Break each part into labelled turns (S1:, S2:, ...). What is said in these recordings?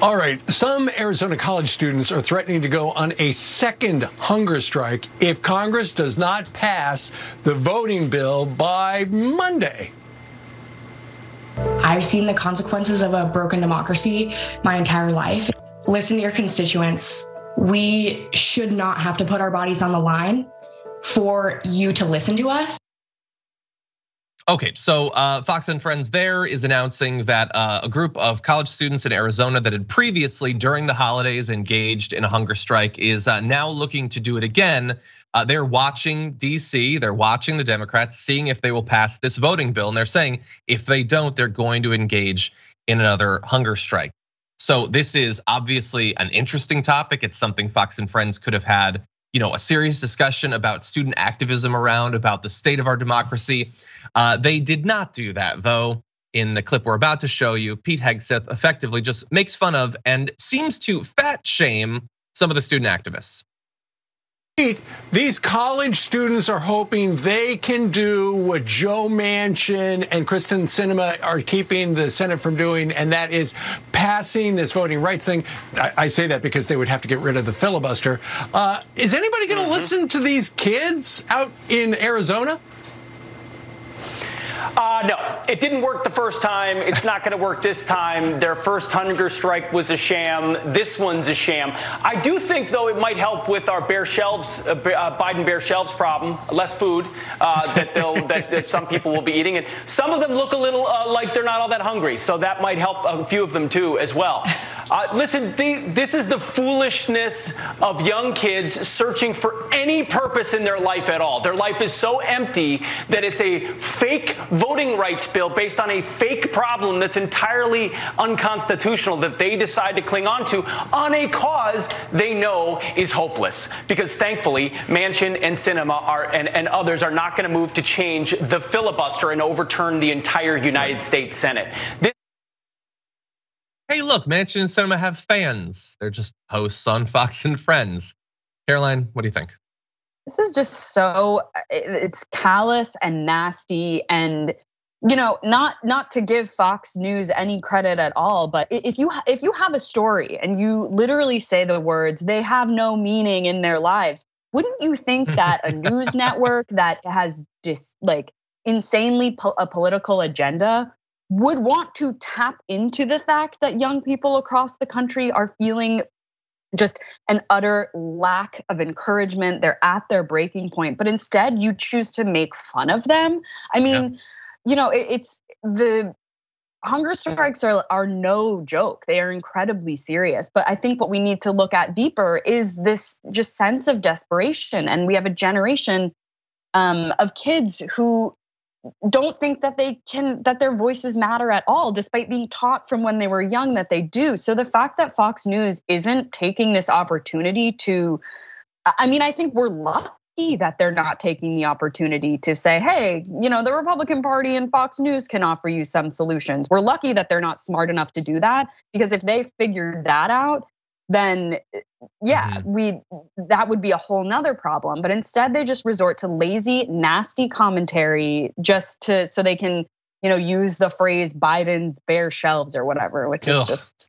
S1: All right, some Arizona college students are threatening to go on a second hunger strike if Congress does not pass the voting bill by Monday.
S2: I've seen the consequences of a broken democracy my entire life. Listen to your constituents. We should not have to put our bodies on the line for you to listen to us.
S3: Okay, so Fox and Friends there is announcing that a group of college students in Arizona that had previously during the holidays engaged in a hunger strike is now looking to do it again. They're watching DC, they're watching the Democrats, seeing if they will pass this voting bill. And they're saying if they don't, they're going to engage in another hunger strike. So this is obviously an interesting topic. It's something Fox and Friends could have had, a serious discussion about student activism around, about the state of our democracy. They did not do that, though. In the clip we're about to show you, Pete Hegseth effectively just makes fun of and seems to fat shame some of the student activists.
S1: These college students are hoping they can do what Joe Manchin and Krysten Sinema are keeping the Senate from doing, and that is passing this voting rights thing. I say that because they would have to get rid of the filibuster. Is anybody going to listen to these kids out in Arizona?
S4: No, it didn't work the first time. It's not going to work this time. Their first hunger strike was a sham. This one's a sham. I do think, though, it might help with our bare shelves, Biden bare shelves problem. Less food that some people will be eating, and some of them look a little like they're not all that hungry. So that might help a few of them too, as well. Listen, this is the foolishness of young kids searching for any purpose in their life at all. Their life is so empty that it's a fake voting rights bill based on a fake problem that's entirely unconstitutional that they decide to cling on to on a cause they know is hopeless. Because thankfully, Manchin and Sinema and others are not going to move to change the filibuster and overturn the entire United States Senate.
S3: Hey, look, Manchin and Sinema have fans. They're just hosts on Fox and Friends. Caroline, what do you think?
S5: This is just it's callous and nasty, and not to give Fox News any credit at all, but if you have a story and you literally say the words "they have no meaning in their lives," wouldn't you think that a news network that has just insanely a political agenda would want to tap into the fact that young people across the country are feeling just an utter lack of encouragement? They're at their breaking point, but instead you choose to make fun of them. I mean, it's the hunger strikes are no joke. They are incredibly serious. But I think what we need to look at deeper is this just sense of desperation. And we have a generation of kids who don't think that that their voices matter at all, despite being taught from when they were young that they do. So the fact that Fox News isn't taking this opportunity to, I think we're lucky that they're not taking the opportunity to say, hey, the Republican Party and Fox News can offer you some solutions. We're lucky that they're not smart enough to do that, because if they figured that out, then that would be a whole nother problem. But instead they just resort to lazy, nasty commentary just so they can, use the phrase Biden's bare shelves or whatever, which is just,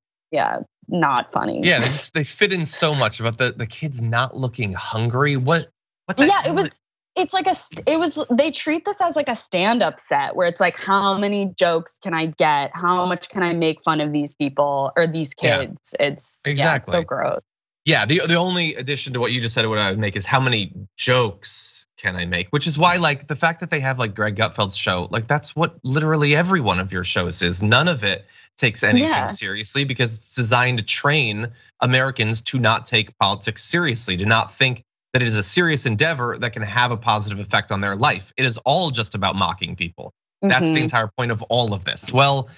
S5: not funny.
S3: Yeah, they fit in so much about the kids not looking hungry. What the hell? They treat this as like a stand-up set where it's like, how many jokes can I get? How much can I make fun of these people or these kids? Yeah, it's so gross. Yeah, the only addition to what you just said, what I would make is how many jokes can I make? Which is why the fact that they have Greg Gutfeld's show, that's what literally every one of your shows is. None of it takes anything seriously because it's designed to train Americans to not take politics seriously, to not think that it is a serious endeavor that can have a positive effect on their life. It is all just about mocking people. That's the entire point of all of this. Well,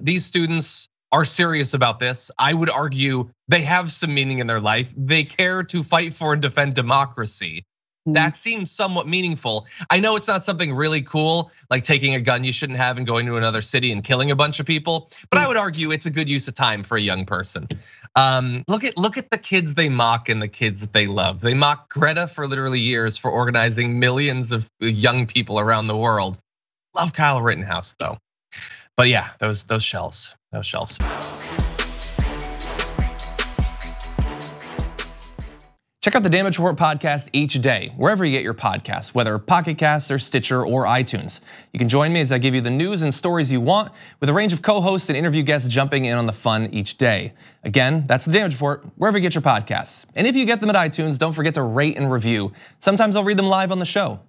S3: these students are serious about this. I would argue they have some meaning in their life. They care to fight for and defend democracy. That seems somewhat meaningful. I know it's not something really cool, like taking a gun you shouldn't have and going to another city and killing a bunch of people, but I would argue it's a good use of time for a young person. Look at the kids they mock and the kids that they love. They mock Greta for literally years for organizing millions of young people around the world. Love Kyle Rittenhouse though. But yeah, those shelves.
S6: Check out the Damage Report podcast each day, wherever you get your podcasts, whether Pocket Casts or Stitcher or iTunes. You can join me as I give you the news and stories you want, with a range of co-hosts and interview guests jumping in on the fun each day. Again, that's the Damage Report, wherever you get your podcasts. And if you get them at iTunes, don't forget to rate and review. Sometimes I'll read them live on the show.